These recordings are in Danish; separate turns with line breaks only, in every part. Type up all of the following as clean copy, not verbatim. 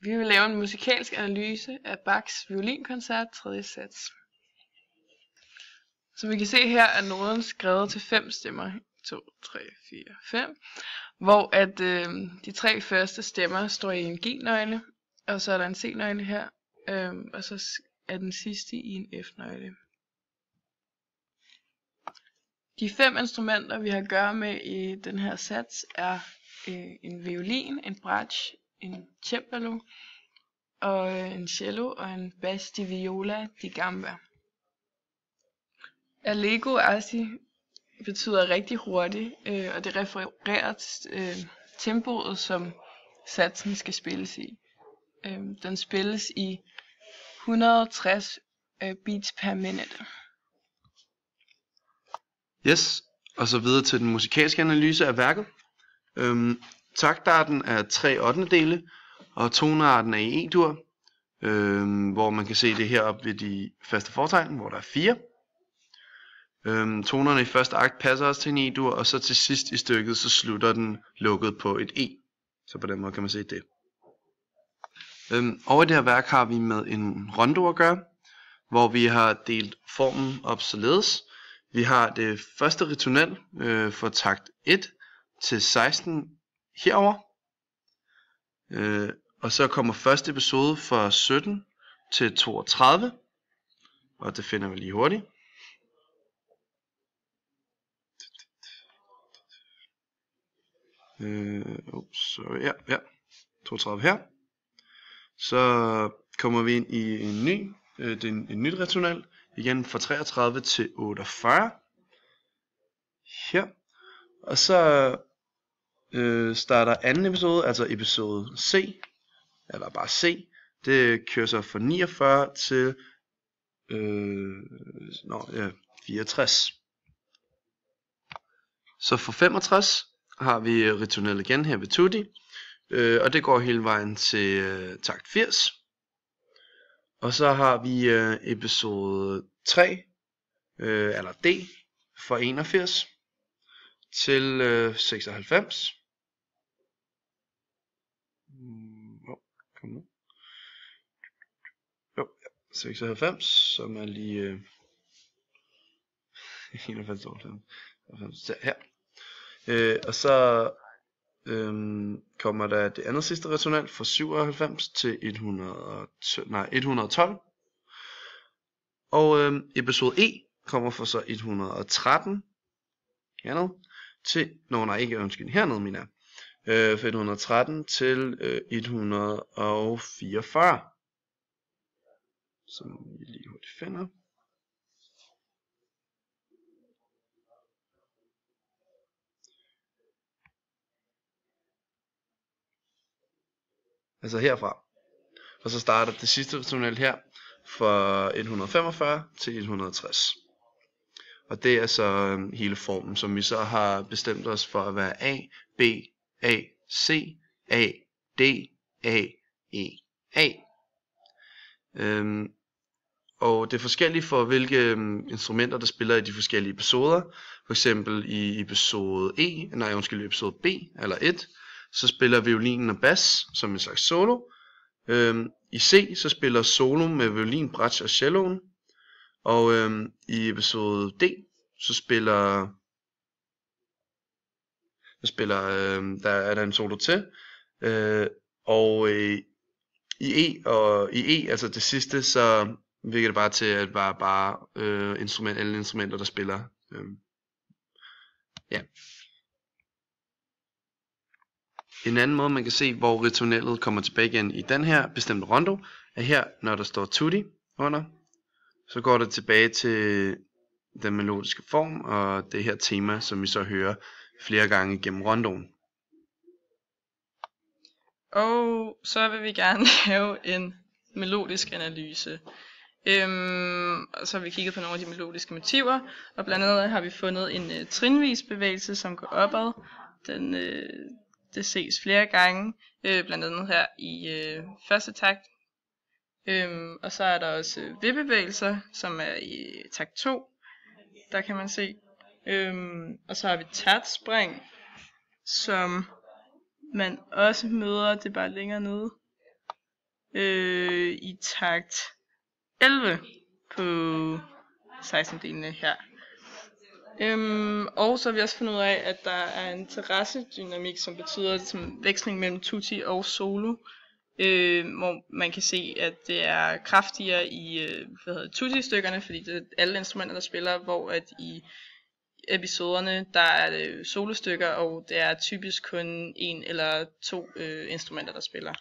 Vi vil lave en musikalsk analyse af Bachs violinkoncert 3. sats. Som vi kan se her er noden skrevet til 5 stemmer. 2, 3, 4, 5. Hvor at de 3 første stemmer står i en G-nøgle, og så er der en C-nøgle her, og så er den sidste i en F-nøgle. De 5 instrumenter vi har at gøre med i den her sats er en violin, en bratsch, en cembalo, og en cello og en bass di viola di gamba. Allegro assi betyder rigtig hurtigt, og det refererer til tempoet, som satsen skal spilles i. Den spilles i 160 beats per minute.
Yes, og så videre til den musikalske analyse af værket. Taktarten er 3/8, og tonearten er i E-dur, hvor man kan se det heroppe ved de faste fortegn, hvor der er 4. Tonerne i første akt passer også til en E-dur, og så til sidst i stykket, så slutter den lukket på et E. Så på den måde kan man se det. Over i det her værk har vi med en rondo at gøre, hvor vi har delt formen op således. Vi har det første ritornel for takt 1 til 16 herover. Og så kommer første episode fra 17 til 32. Og det finder vi lige hurtigt. Ja, 32 her. Så kommer vi ind i en ny, en nyt ritornel. Igen fra 33 til 48. Her. Og så starter anden episode, altså episode C, eller bare C. Det kører så fra 49 til 64. Så fra 65 har vi ritornel igen her ved tutti, og det går hele vejen til takt 80. Og så har vi episode 3, eller D, fra 81 til 96. Kom nu. 96, som er lige 91, 92, her. Og så kommer der det andet sidste ritornel fra 97 til 112. Og episode E kommer fra så 113 hernede til, hernede mener jeg. Fra 113 til 144. Som vi lige hurtigt finder. Altså herfra. Og så starter det sidste ritornel her fra 145 til 160. Og det er så hele formen, som vi så har bestemt os for at være A, B, A, C, A, D, A, E, A. Og det er forskelligt for hvilke instrumenter der spiller i de forskellige episoder. For eksempel i episode episode B eller 1, så spiller violinen og bass som en slags solo. I C så spiller solo med violin, bratsch og celloen. Og i episode D så spiller der er der en solo til. Og i E, altså det sidste, så virker det bare til at være bare alle instrumenter der spiller. Ja. En anden måde man kan se hvor ritornellet kommer tilbage igen i den her bestemte rondo er her, når der står tutti under, så går det tilbage til den melodiske form og det her tema, som vi så hører flere gange gennem rondoen.
Og så vil vi gerne lave en melodisk analyse. Og så har vi kigget på nogle af de melodiske motiver, og blandt andet har vi fundet en trinvis bevægelse, som går opad. Det ses flere gange, blandt andet her i første takt. Og så er der også vippebevægelser, som er i takt 2. Der kan man se. Og så har vi tertsspring, som man også møder, det er bare længere nede. i takt 11 på 16-delene her. Og så har vi også fundet ud af, at der er en terrassedynamik, som betyder som veksling mellem tutti og solo, hvor man kan se, at det er kraftigere i tutti-stykkerne, fordi det er alle instrumenter, der spiller, hvor at i episoderne, der er det solostykker, og det er typisk kun en eller to instrumenter, der spiller.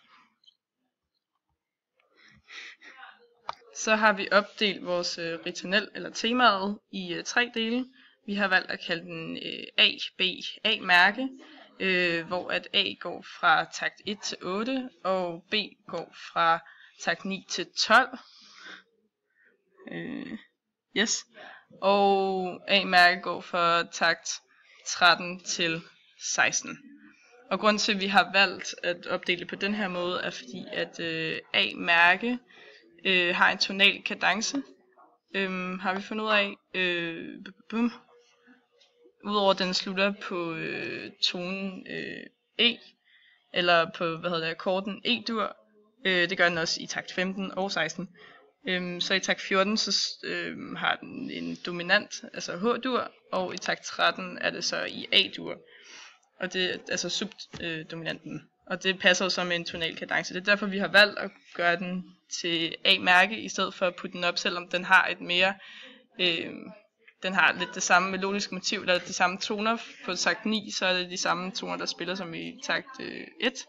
Så har vi opdelt vores ritornel eller temaet i 3 dele. Vi har valgt at kalde den A, B, A-mærke, hvor at A går fra takt 1 til 8, og B går fra takt 9 til 12. Yes. Og A-mærke går fra takt 13 til 16. Og grunden til, at vi har valgt at opdele på den her måde, er fordi, at A-mærke har en tonal kadence, har vi fundet ud af. Udover at den slutter på tonen E, eller på akkorden E-dur, det gør den også i takt 15 og 16. Så i takt 14 så har den en dominant, altså H-dur, og i takt 13 er det så i A-dur, og det er altså subdominanten. Og det passer jo så med en tonal kadence. Det er derfor, vi har valgt at gøre den til A-mærke, i stedet for at putte den op, selvom den har et mere, den har lidt det samme melodiske motiv, eller de samme toner. På takt 9, så er det de samme toner, der spiller som i takt 1.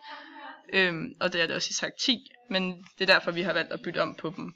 Og det er det også i takt 10, men det er derfor, vi har valgt at bytte om på dem.